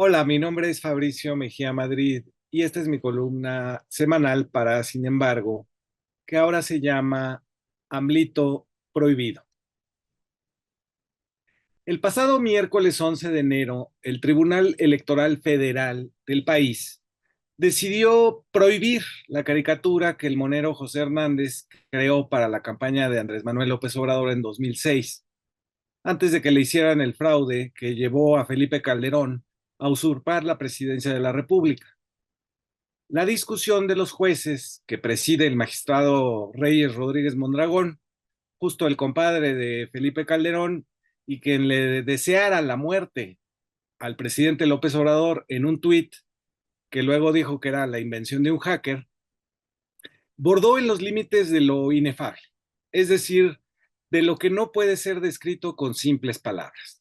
Hola, mi nombre es Fabricio Mejía Madrid y esta es mi columna semanal para Sin embargo, que ahora se llama AMLito Prohibido. El pasado miércoles 11 de enero, el Tribunal Electoral Federal del país decidió prohibir la caricatura que el monero José Hernández creó para la campaña de Andrés Manuel López Obrador en 2006, antes de que le hicieran el fraude que llevó a Felipe Calderón a usurpar la presidencia de la República. La discusión de los jueces que preside el magistrado Reyes Rodríguez Mondragón, justo el compadre de Felipe Calderón, y quien le deseara la muerte al presidente López Obrador en un tuit que luego dijo que era la invención de un hacker, bordó en los límites de lo inefable, es decir, de lo que no puede ser descrito con simples palabras.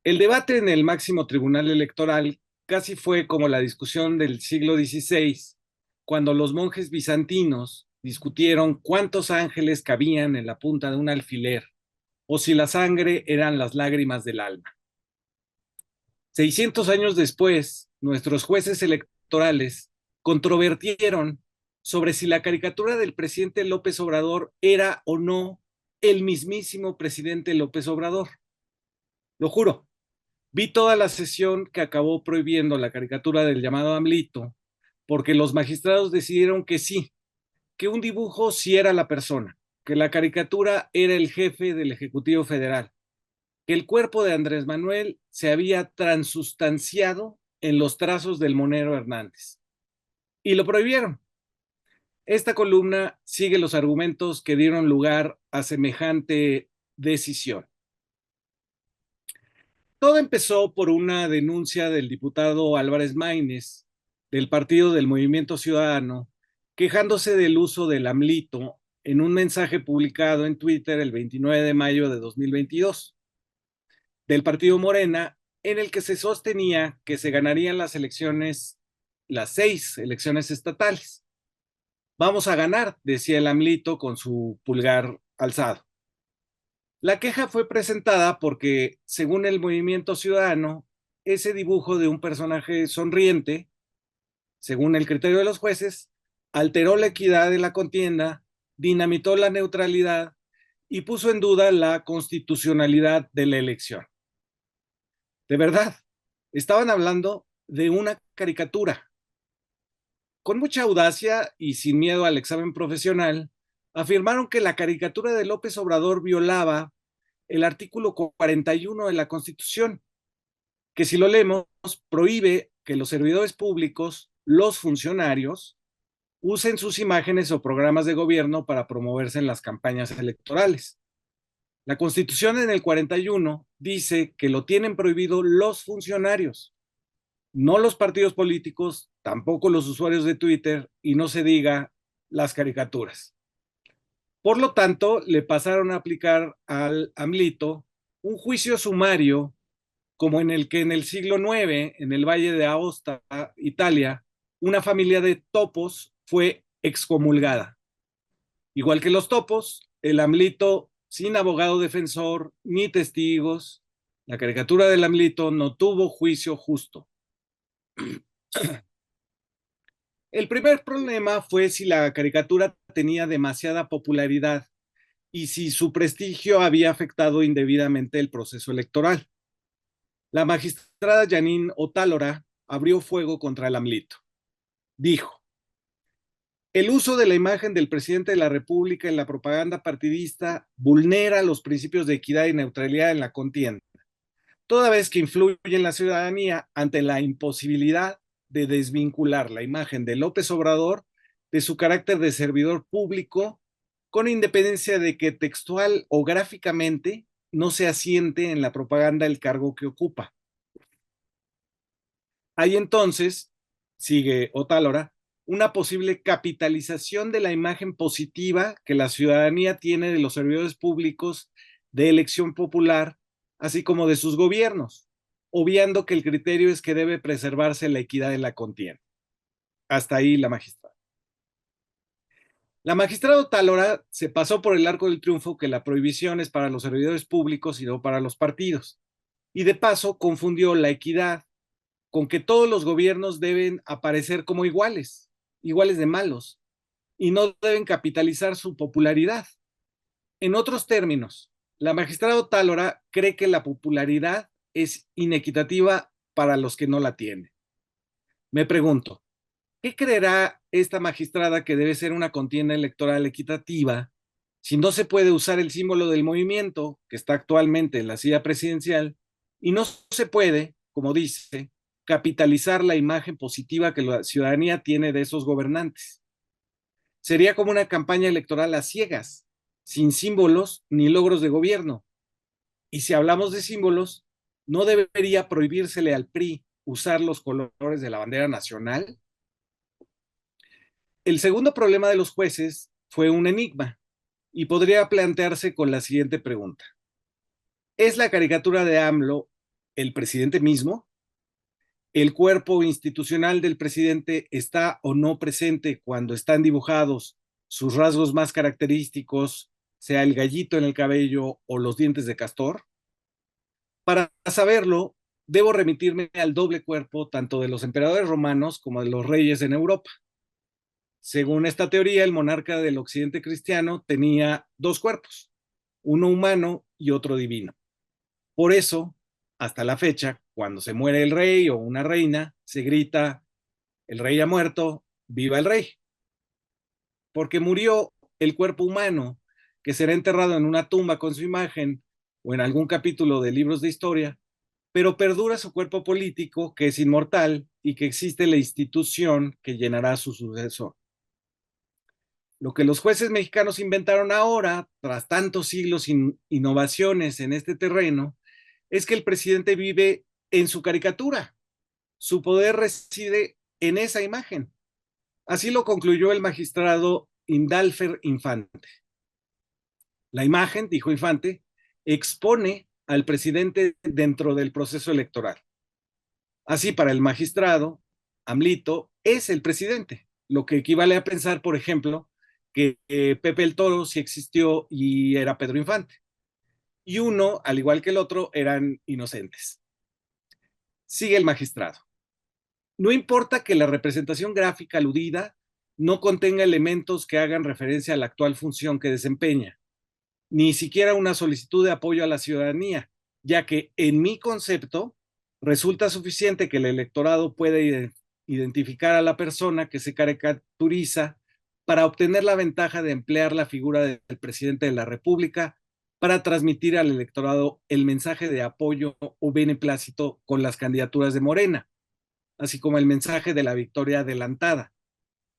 El debate en el máximo tribunal electoral casi fue como la discusión del siglo XVI, cuando los monjes bizantinos discutieron cuántos ángeles cabían en la punta de un alfiler, o si la sangre eran las lágrimas del alma. 600 años después, nuestros jueces electorales controvertieron sobre si la caricatura del presidente López Obrador era o no el mismísimo presidente López Obrador. Lo juro, vi toda la sesión que acabó prohibiendo la caricatura del llamado AMLito, porque los magistrados decidieron que sí, que un dibujo sí era la persona, que la caricatura era el jefe del Ejecutivo Federal, que el cuerpo de Andrés Manuel se había transustanciado en los trazos del monero Hernández. Y lo prohibieron. Esta columna sigue los argumentos que dieron lugar a semejante decisión. Todo empezó por una denuncia del diputado Álvarez Maínez, del Partido del Movimiento Ciudadano, quejándose del uso del AMLito en un mensaje publicado en Twitter el 29 de mayo de 2022 del Partido Morena, en el que se sostenía que se ganarían las elecciones, las 6 elecciones estatales. Vamos a ganar, decía el AMLito con su pulgar alzado. La queja fue presentada porque, según el Movimiento Ciudadano, ese dibujo de un personaje sonriente, según el criterio de los jueces, alteró la equidad de la contienda, dinamitó la neutralidad y puso en duda la constitucionalidad de la elección. De verdad, estaban hablando de una caricatura. Con mucha audacia y sin miedo al examen profesional, afirmaron que la caricatura de López Obrador violaba el artículo 41 de la Constitución, que si lo leemos, prohíbe que los servidores públicos, los funcionarios, usen sus imágenes o programas de gobierno para promoverse en las campañas electorales. La Constitución en el 41 dice que lo tienen prohibido los funcionarios, no los partidos políticos, tampoco los usuarios de Twitter y no se diga las caricaturas. Por lo tanto, le pasaron a aplicar al AMLito un juicio sumario como en el que en el siglo IX, en el Valle de Aosta, Italia, una familia de topos fue excomulgada. Igual que los topos, el AMLito, sin abogado defensor ni testigos, la caricatura del AMLito no tuvo juicio justo. El primer problema fue si la caricatura tenía demasiada popularidad y si su prestigio había afectado indebidamente el proceso electoral. La magistrada Janine Otálora abrió fuego contra el AMLito. Dijo: el uso de la imagen del presidente de la República en la propaganda partidista vulnera los principios de equidad y neutralidad en la contienda, toda vez que influye en la ciudadanía ante la imposibilidad de desvincular la imagen de López Obrador de su carácter de servidor público, con independencia de que textual o gráficamente no se asiente en la propaganda el cargo que ocupa. Hay entonces, sigue Otálora, una posible capitalización de la imagen positiva que la ciudadanía tiene de los servidores públicos de elección popular, así como de sus gobiernos, obviando que el criterio es que debe preservarse la equidad en la contienda. Hasta ahí la magistrada. La magistrada Otálora se pasó por el arco del triunfo que la prohibición es para los servidores públicos y no para los partidos. Y de paso confundió la equidad con que todos los gobiernos deben aparecer como iguales, iguales de malos, y no deben capitalizar su popularidad. En otros términos, la magistrada Otálora cree que la popularidad es inequitativa para los que no la tienen. Me pregunto, ¿qué creerá esta magistrada que debe ser una contienda electoral equitativa si no se puede usar el símbolo del movimiento que está actualmente en la silla presidencial y no se puede, como dice, capitalizar la imagen positiva que la ciudadanía tiene de esos gobernantes? Sería como una campaña electoral a ciegas, sin símbolos ni logros de gobierno. Y si hablamos de símbolos, ¿no debería prohibírsele al PRI usar los colores de la bandera nacional? El segundo problema de los jueces fue un enigma y podría plantearse con la siguiente pregunta. ¿Es la caricatura de AMLO el presidente mismo? ¿El cuerpo institucional del presidente está o no presente cuando están dibujados sus rasgos más característicos, sea el gallito en el cabello o los dientes de castor? Para saberlo, debo remitirme al doble cuerpo tanto de los emperadores romanos como de los reyes en Europa. Según esta teoría, el monarca del occidente cristiano tenía dos cuerpos, uno humano y otro divino. Por eso, hasta la fecha, cuando se muere el rey o una reina, se grita, el rey ha muerto, viva el rey, porque murió el cuerpo humano, que será enterrado en una tumba con su imagen o en algún capítulo de libros de historia, pero perdura su cuerpo político, que es inmortal, y que existe la institución que llenará su sucesor. Lo que los jueces mexicanos inventaron ahora, tras tantos siglos sin innovaciones en este terreno, es que el presidente vive en su caricatura. Su poder reside en esa imagen. Así lo concluyó el magistrado Indalfer Infante. La imagen, dijo Infante, expone al presidente dentro del proceso electoral. Así, para el magistrado, AMLito es el presidente, lo que equivale a pensar, por ejemplo, que Pepe el Toro sí existió y era Pedro Infante. Y uno, al igual que el otro, eran inocentes. Sigue el magistrado. No importa que la representación gráfica aludida no contenga elementos que hagan referencia a la actual función que desempeña, ni siquiera una solicitud de apoyo a la ciudadanía, ya que en mi concepto resulta suficiente que el electorado pueda identificar a la persona que se caricaturiza para obtener la ventaja de emplear la figura del presidente de la República para transmitir al electorado el mensaje de apoyo o beneplácito con las candidaturas de Morena, así como el mensaje de la victoria adelantada.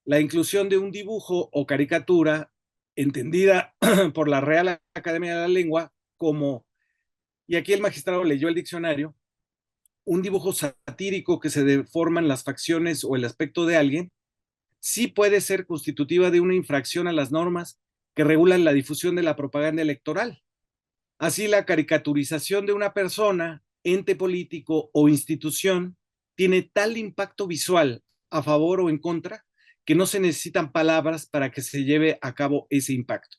La inclusión de un dibujo o caricatura entendida por la Real Academia de la Lengua como, y aquí el magistrado leyó el diccionario, un dibujo satírico que se deforman las facciones o el aspecto de alguien, sí puede ser constitutiva de una infracción a las normas que regulan la difusión de la propaganda electoral. Así, la caricaturización de una persona, ente político o institución tiene tal impacto visual a favor o en contra que no se necesitan palabras para que se lleve a cabo ese impacto,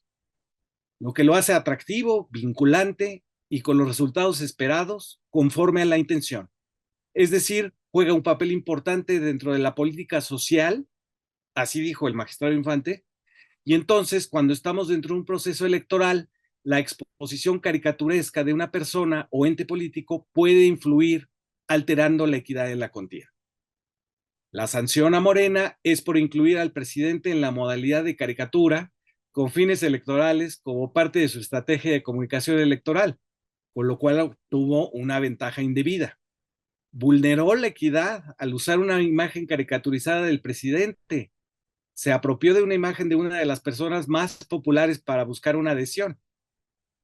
lo que lo hace atractivo, vinculante y con los resultados esperados conforme a la intención. Es decir, juega un papel importante dentro de la política social, así dijo el magistrado Infante, y entonces cuando estamos dentro de un proceso electoral, la exposición caricaturesca de una persona o ente político puede influir alterando la equidad de la contienda. La sanción a Morena es por incluir al presidente en la modalidad de caricatura con fines electorales como parte de su estrategia de comunicación electoral, con lo cual obtuvo una ventaja indebida. Vulneró la equidad al usar una imagen caricaturizada del presidente. Se apropió de una imagen de una de las personas más populares para buscar una adhesión.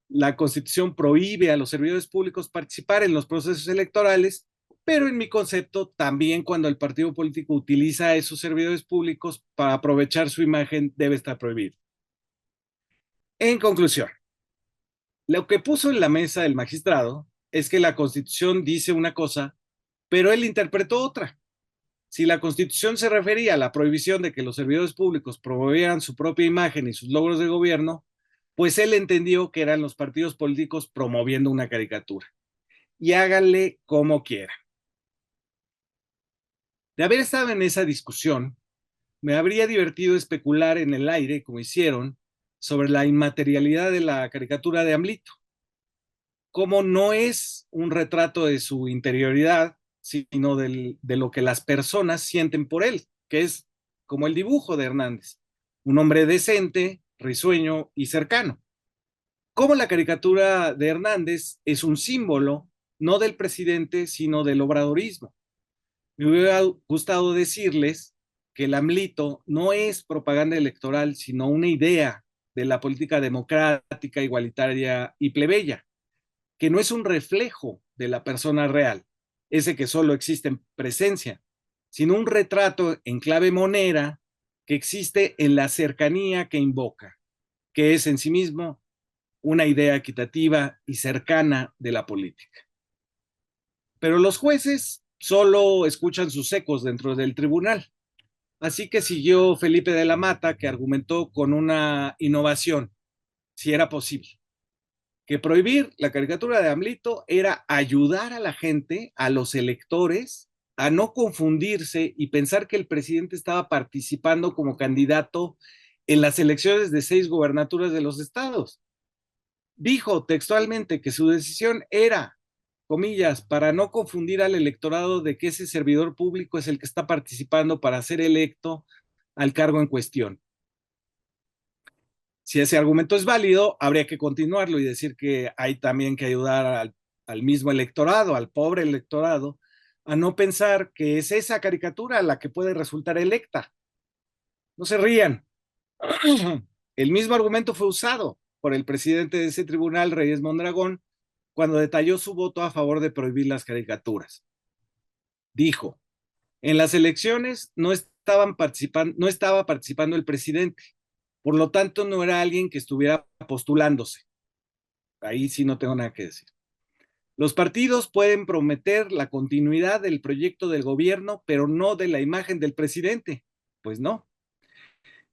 La Constitución prohíbe a los servidores públicos participar en los procesos electorales, pero en mi concepto, también cuando el partido político utiliza a esos servidores públicos para aprovechar su imagen, debe estar prohibido. En conclusión, lo que puso en la mesa el magistrado es que la Constitución dice una cosa, pero él interpretó otra. Si la Constitución se refería a la prohibición de que los servidores públicos promovieran su propia imagen y sus logros de gobierno, pues él entendió que eran los partidos políticos promoviendo una caricatura. Y háganle como quieran. De haber estado en esa discusión, me habría divertido especular en el aire, como hicieron, sobre la inmaterialidad de la caricatura de AMLito, cómo no es un retrato de su interioridad, sino de lo que las personas sienten por él, que es como el dibujo de Hernández, un hombre decente, risueño y cercano. Como la caricatura de Hernández es un símbolo no del presidente, sino del obradorismo. Me hubiera gustado decirles que el AMLito no es propaganda electoral, sino una idea de la política democrática, igualitaria y plebeya, que no es un reflejo de la persona real, ese que solo existe en presencia, sino un retrato en clave monera que existe en la cercanía que invoca, que es en sí mismo una idea equitativa y cercana de la política. Pero los jueces solo escuchan sus ecos dentro del tribunal. Así que siguió Felipe de la Mata, que argumentó con una innovación, si era posible, que prohibir la caricatura de AMLito era ayudar a la gente, a los electores, a no confundirse y pensar que el presidente estaba participando como candidato en las elecciones de 6 gubernaturas de los estados. Dijo textualmente que su decisión era, comillas, para no confundir al electorado de que ese servidor público es el que está participando para ser electo al cargo en cuestión. Si ese argumento es válido, habría que continuarlo y decir que hay también que ayudar al mismo electorado, al pobre electorado, a no pensar que es esa caricatura la que puede resultar electa. No se rían. El mismo argumento fue usado por el presidente de ese tribunal, Reyes Mondragón, cuando detalló su voto a favor de prohibir las caricaturas. Dijo, en las elecciones no estaba participando el presidente, por lo tanto no era alguien que estuviera postulándose. Ahí sí no tengo nada que decir. Los partidos pueden prometer la continuidad del proyecto del gobierno, pero no de la imagen del presidente. Pues no,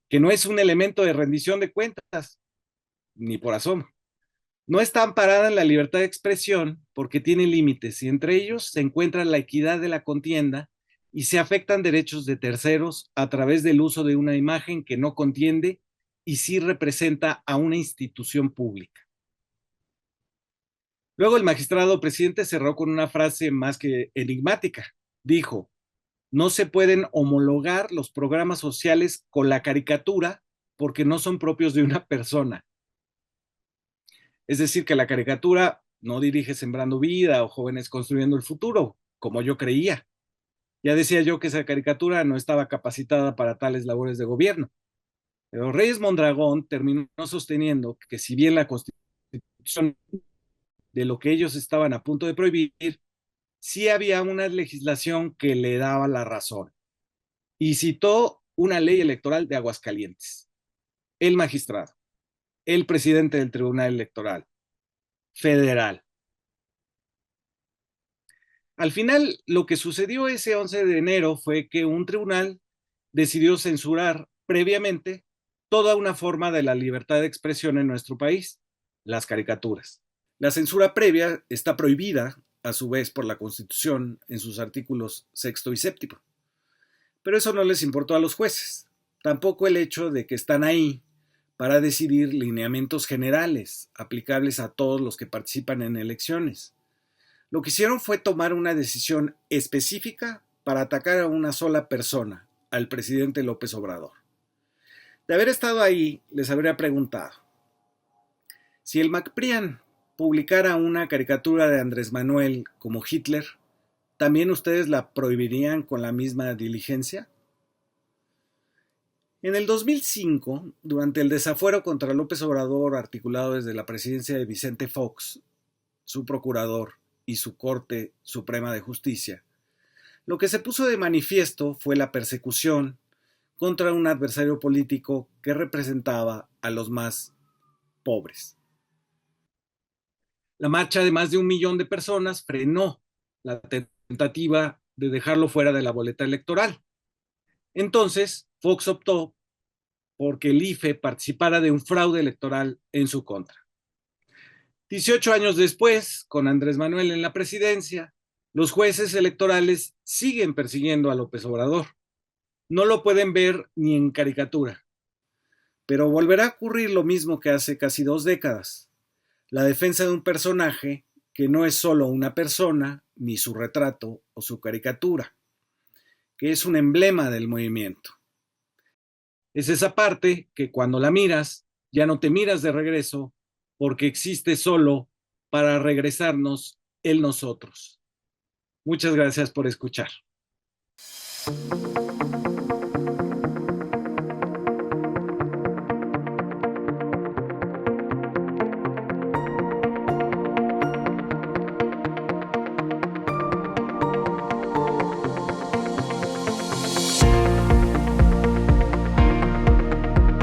que no es un elemento de rendición de cuentas, ni por asomo. No está amparada en la libertad de expresión porque tiene límites y entre ellos se encuentra la equidad de la contienda y se afectan derechos de terceros a través del uso de una imagen que no contiende y sí representa a una institución pública. Luego el magistrado presidente cerró con una frase más que enigmática. Dijo, no se pueden homologar los programas sociales con la caricatura porque no son propios de una persona. Es decir, que la caricatura no dirige Sembrando Vida o Jóvenes Construyendo el Futuro, como yo creía. Ya decía yo que esa caricatura no estaba capacitada para tales labores de gobierno. Pero Reyes Mondragón terminó sosteniendo que si bien la constitución de lo que ellos estaban a punto de prohibir, sí había una legislación que le daba la razón. Y citó una ley electoral de Aguascalientes. El magistrado, el presidente del Tribunal Electoral Federal. Al final, lo que sucedió ese 11 de enero fue que un tribunal decidió censurar previamente toda una forma de la libertad de expresión en nuestro país, las caricaturas. La censura previa está prohibida, a su vez, por la Constitución en sus artículos sexto y séptimo. Pero eso no les importó a los jueces. Tampoco el hecho de que están ahí para decidir lineamientos generales aplicables a todos los que participan en elecciones. Lo que hicieron fue tomar una decisión específica para atacar a una sola persona, al presidente López Obrador. De haber estado ahí, les habría preguntado, si el MacPrian publicara una caricatura de Andrés Manuel como Hitler, ¿también ustedes la prohibirían con la misma diligencia? En el 2005, durante el desafuero contra López Obrador articulado desde la presidencia de Vicente Fox, su procurador y su Corte Suprema de Justicia, lo que se puso de manifiesto fue la persecución contra un adversario político que representaba a los más pobres. La marcha de más de 1 millón de personas frenó la tentativa de dejarlo fuera de la boleta electoral. Entonces, Fox optó porque el IFE participara de un fraude electoral en su contra. 18 años después, con Andrés Manuel en la presidencia, Los jueces electorales siguen persiguiendo a López Obrador. No lo pueden ver ni en caricatura. Pero volverá a ocurrir lo mismo que hace casi 2 décadas. La defensa de un personaje que no es solo una persona, ni su retrato o su caricatura, que es un emblema del movimiento. Es esa parte que cuando la miras, ya no te miras de regreso porque existe solo para regresarnos el nosotros. Muchas gracias por escuchar.